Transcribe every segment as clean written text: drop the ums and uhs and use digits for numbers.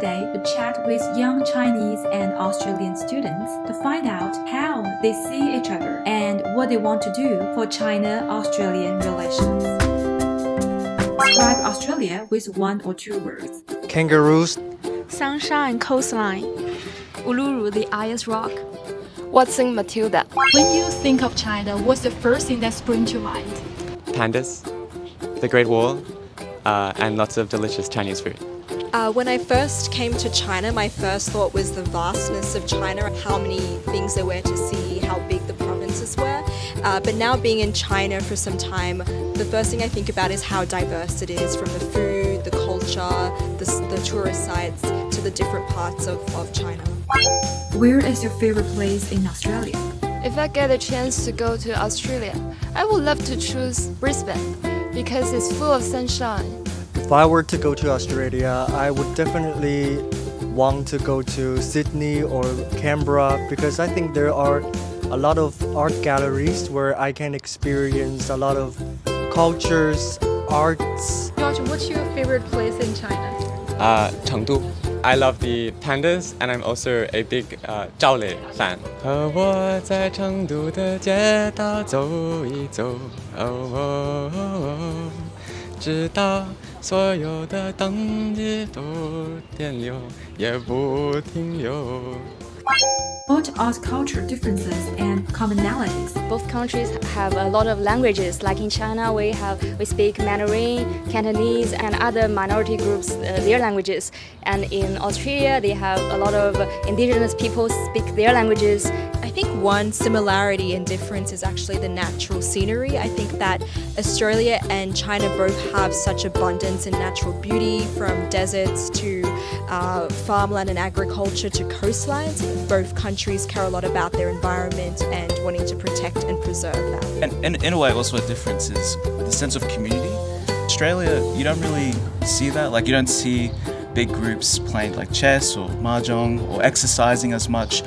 today to chat with young Chinese and Australian students to find out how they see each other and what they want to do for China-Australian relations. Describe Australia with 1 or 2 words. Kangaroos. Sunshine coastline. Uluru, the highest rock. Watson Matilda. When you think of China, what's the first thing that springs to mind? Pandas, the Great Wall, and lots of delicious Chinese food. When I first came to China, my first thought was the vastness of China, how many things there were to see, how big the provinces were. But now being in China for some time, the first thing I think about is how diverse it is, from the food, the culture, the tourist sites, to the different parts of China. Where is your favorite place in Australia? If I get a chance to go to Australia, I would love to choose Brisbane because it's full of sunshine. If I were to go to Australia, I would definitely want to go to Sydney or Canberra because I think there are a lot of art galleries where I can experience a lot of cultures, arts. George, what's your favorite place in China? Chengdu. I love the pandas, and I'm also a big Zhao Lei fan. 和我在成都的街道走一走，直到所有的灯也都点亮，也不停留。 What are cultural differences and commonalities? Both countries have a lot of languages. Like in China, we speak Mandarin, Cantonese, and other minority groups their languages. And in Australia, they have a lot of indigenous people speak their languages. I think one similarity and difference is actually the natural scenery. I think that Australia and China both have such abundance in natural beauty, from deserts to farmland and agriculture to coastlines. Both countries care a lot about their environment and wanting to protect and preserve that. And in a way, also a difference is the sense of community. Australia, you don't really see that. Like, you don't see big groups playing like chess or mahjong or exercising as much.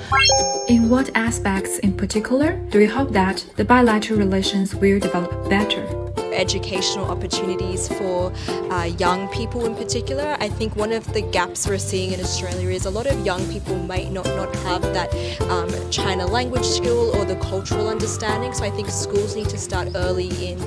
In what aspects in particular do you hope that the bilateral relations will develop better? Educational opportunities for young people in particular. I think one of the gaps we're seeing in Australia is a lot of young people might not have that China language skill or the cultural understanding. So I think schools need to start early in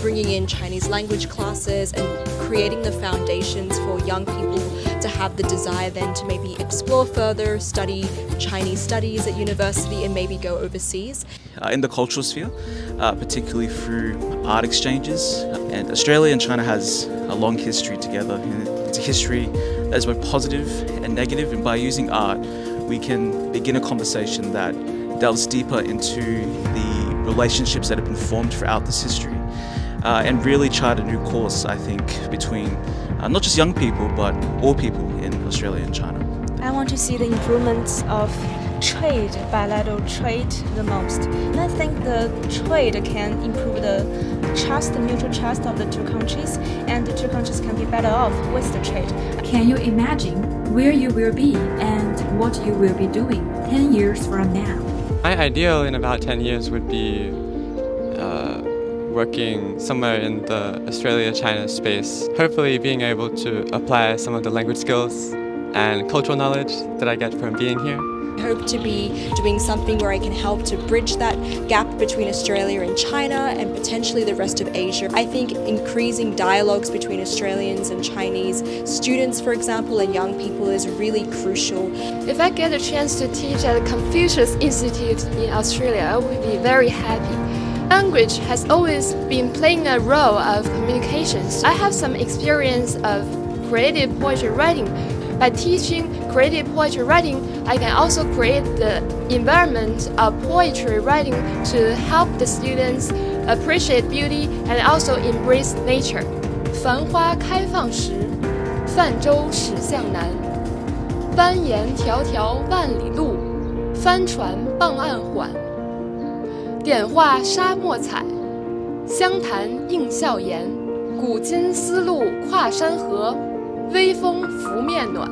bringing in Chinese language classes and creating the foundations for young people to have the desire then to maybe explore further, study Chinese studies at university, and maybe go overseas. In the cultural sphere, particularly through art exchanges. And Australia and China has a long history together. And it's a history that is both positive and negative, and by using art, we can begin a conversation that delves deeper into the relationships that have been formed throughout this history. And really chart a new course, I think, between not just young people, but all people in Australia and China. I want to see the improvements of trade, bilateral trade the most. And I think the trade can improve the trust, the mutual trust of the two countries, and the two countries can be better off with the trade. Can you imagine where you will be and what you will be doing 10 years from now? My ideal in about 10 years would be working somewhere in the Australia-China space, hopefully being able to apply some of the language skills and cultural knowledge that I get from being here. I hope to be doing something where I can help to bridge that gap between Australia and China and potentially the rest of Asia. I think increasing dialogues between Australians and Chinese students, for example, and young people is really crucial. If I get a chance to teach at the Confucius Institute in Australia, I would be very happy. Language has always been playing a role of communications. I have some experience of creative poetry writing. By teaching creative poetry writing, I can also create the environment of poetry writing to help the students appreciate beauty and also embrace nature. 繁花开放时，泛舟驶向南。蜿蜒迢迢万里路，帆船傍岸缓。点画沙漠彩，相谈映笑颜。古今丝路跨山河，微风拂面暖。